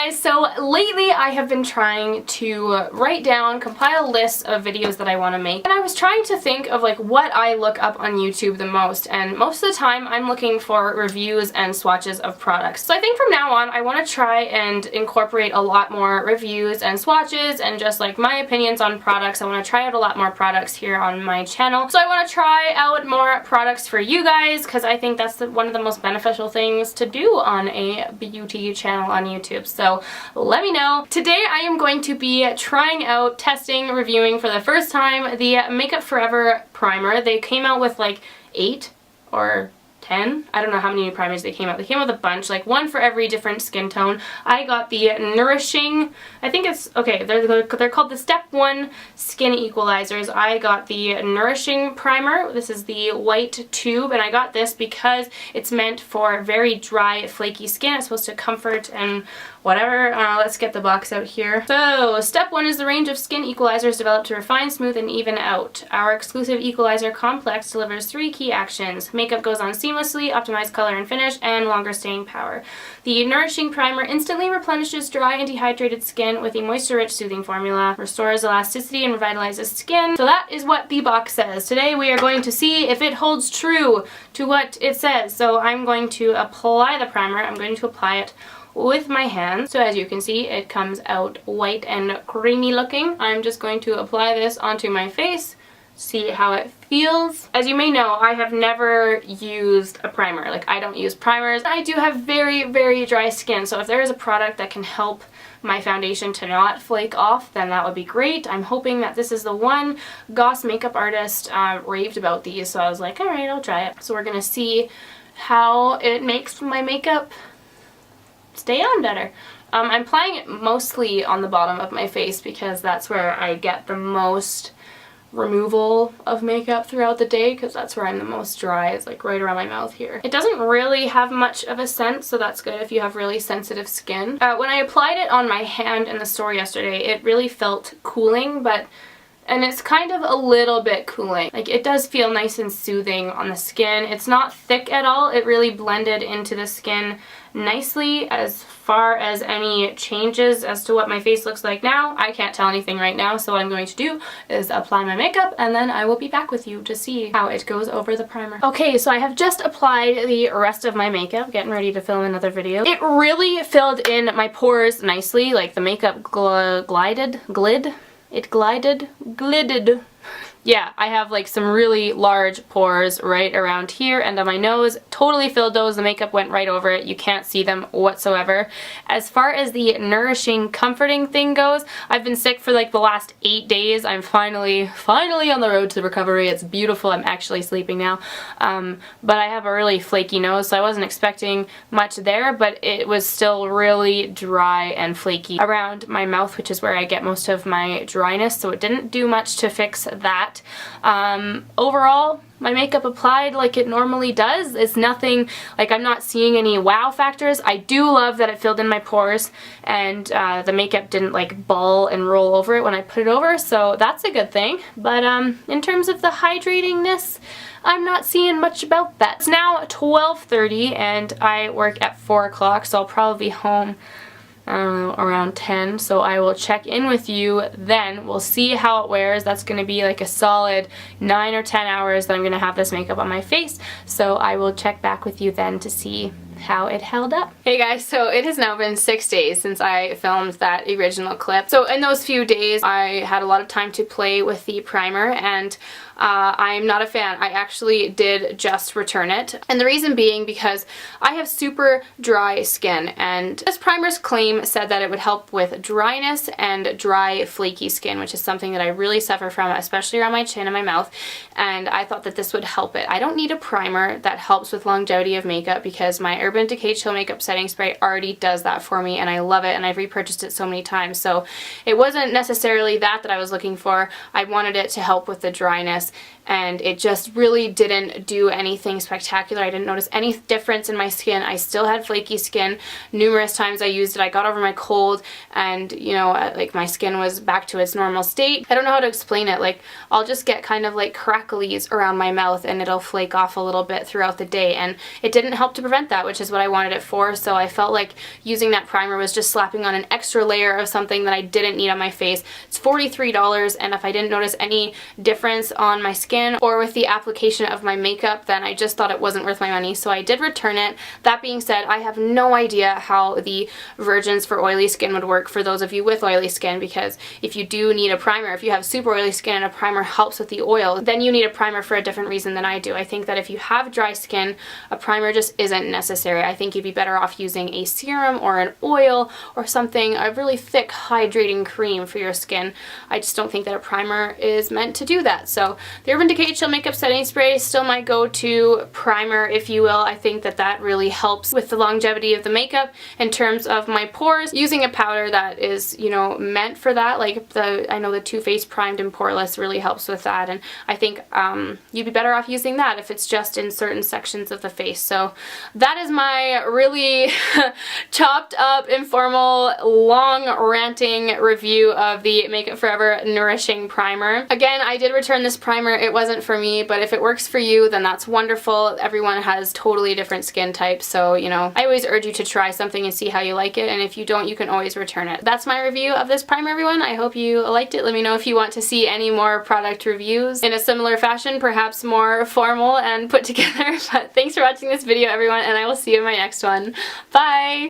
guys, so lately I have been trying to write down, compile lists of videos that I want to make, and I was trying to think of like what I look up on YouTube the most, and most of the time I'm looking for reviews and swatches of products. So I think from now on I want to try and incorporate a lot more reviews and swatches and just like my opinions on products. I want to try out a lot more products here on my channel. So I want to try out more products for you guys because I think that's one of the most beneficial things to do on a beauty channel on YouTube. So let me know. Today I am going to be trying out, testing, reviewing for the first time the Makeup Forever primer. They came out with like 8 or 10. I don't know how many new primers they came out. They came out with a bunch, like one for every different skin tone. I got the Nourishing, I think it's, okay, they're called the Step 1 Skin Equalizers. I got the Nourishing primer. This is the white tube, and I got this because it's meant for very dry, flaky skin. It's supposed to comfort and whatever. Let's get the box out here. So, Step 1 is the range of skin equalizers developed to refine, smooth, and even out. Our exclusive equalizer complex delivers 3 key actions. Makeup goes on seamlessly, optimized color and finish, and longer staying power. The Nourishing primer instantly replenishes dry and dehydrated skin with a moisture-rich, soothing formula, restores elasticity, and revitalizes skin. So that is what the box says. Today we are going to see if it holds true to what it says. So I'm going to apply the primer. I'm going to apply it with my hands. So as you can see, it comes out white and creamy looking. I'm just going to apply this onto my face, see how it feels. As you may know, I have never used a primer. Like, I don't use primers. I do have very, very dry skin, so if there is a product that can help my foundation to not flake off, then that would be great. I'm hoping that this is the one. Goss makeup artist raved about these, so I was like, alright, I'll try it. So we're gonna see how it makes my makeup stay on better. I'm applying it mostly on the bottom of my face because that's where I get the most removal of makeup throughout the day, because that's where I'm the most dry, is like right around my mouth here. It doesn't really have much of a scent, so that's good if you have really sensitive skin. When I applied it on my hand in the store yesterday, it really felt cooling, and it's kind of a little bit cooling. Like, it does feel nice and soothing on the skin. It's not thick at all. It really blended into the skin nicely. As far as any changes as to what my face looks like now, I can't tell anything right now, so what I'm going to do is apply my makeup and then I will be back with you to see how it goes over the primer. Okay, so I have just applied the rest of my makeup, getting ready to film another video. It really filled in my pores nicely, like the makeup glided. Yeah, I have like some really large pores right around here and on my nose. Totally filled those. The makeup went right over it. You can't see them whatsoever. As far as the Nourishing comforting thing goes, I've been sick for like the last 8 days. I'm finally on the road to recovery. It's beautiful. I'm actually sleeping now. But I have a really flaky nose, so I wasn't expecting much there, but it was still really dry and flaky around my mouth, which is where I get most of my dryness, so it didn't do much to fix that. Overall, my makeup applied like it normally does. It's nothing, like, I'm not seeing any wow factors. I do love that it filled in my pores and the makeup didn't like ball and roll over it when I put it over, so that's a good thing. But in terms of the hydratingness, I'm not seeing much about that. It's now 12:30 and I work at 4 o'clock, so I'll probably be home, I don't know, around 10, so I will check in with you then. We'll see how it wears. That's going to be like a solid 9 or 10 hours that I'm going to have this makeup on my face, so I will check back with you then to see how it held up. Hey guys, so it has now been 6 days since I filmed that original clip. So in those few days I had a lot of time to play with the primer, and I'm not a fan. I actually did just return it, and the reason being because I have super dry skin, and this primer's claim said that it would help with dryness and dry flaky skin, which is something that I really suffer from, especially around my chin and my mouth, and I thought that this would help it. I don't need a primer that helps with longevity of makeup because my Urban Decay Chill Makeup Setting Spray already does that for me, and I love it, and I've repurchased it so many times, so it wasn't necessarily that I was looking for. I wanted it to help with the dryness this, and it just really didn't do anything spectacular. I didn't notice any difference in my skin. I still had flaky skin. Numerous times I used it, I got over my cold, and you know, like my skin was back to its normal state. I don't know how to explain it. Like, I'll just get kind of like cracklies around my mouth and it'll flake off a little bit throughout the day, and it didn't help to prevent that, which is what I wanted it for. So I felt like using that primer was just slapping on an extra layer of something that I didn't need on my face. It's $43, and if I didn't notice any difference on my skin or with the application of my makeup, then I just thought it wasn't worth my money, so I did return it. That being said, I have no idea how the Virgins for oily skin would work for those of you with oily skin, because if you do need a primer, if you have super oily skin and a primer helps with the oil, then you need a primer for a different reason than I do. I think that if you have dry skin, a primer just isn't necessary. I think you'd be better off using a serum or an oil or something, a really thick hydrating cream for your skin. I just don't think that a primer is meant to do that. So the Urban Decay Chill Makeup Setting Spray is still my go-to primer, if you will. I think that that really helps with the longevity of the makeup in terms of my pores. Using a powder that is, you know, meant for that, like I know the Too Faced Primed and Poreless really helps with that, and I think you'd be better off using that if it's just in certain sections of the face. So that is my really chopped up, informal, long ranting review of the Makeup Forever Nourishing Primer. Again, I did return this primer. It wasn't for me, but if it works for you, then that's wonderful. Everyone has totally different skin types, so, you know, I always urge you to try something and see how you like it, and if you don't, you can always return it. That's my review of this primer, everyone. I hope you liked it. Let me know if you want to see any more product reviews in a similar fashion, perhaps more formal and put together. But thanks for watching this video, everyone, and I will see you in my next one. Bye!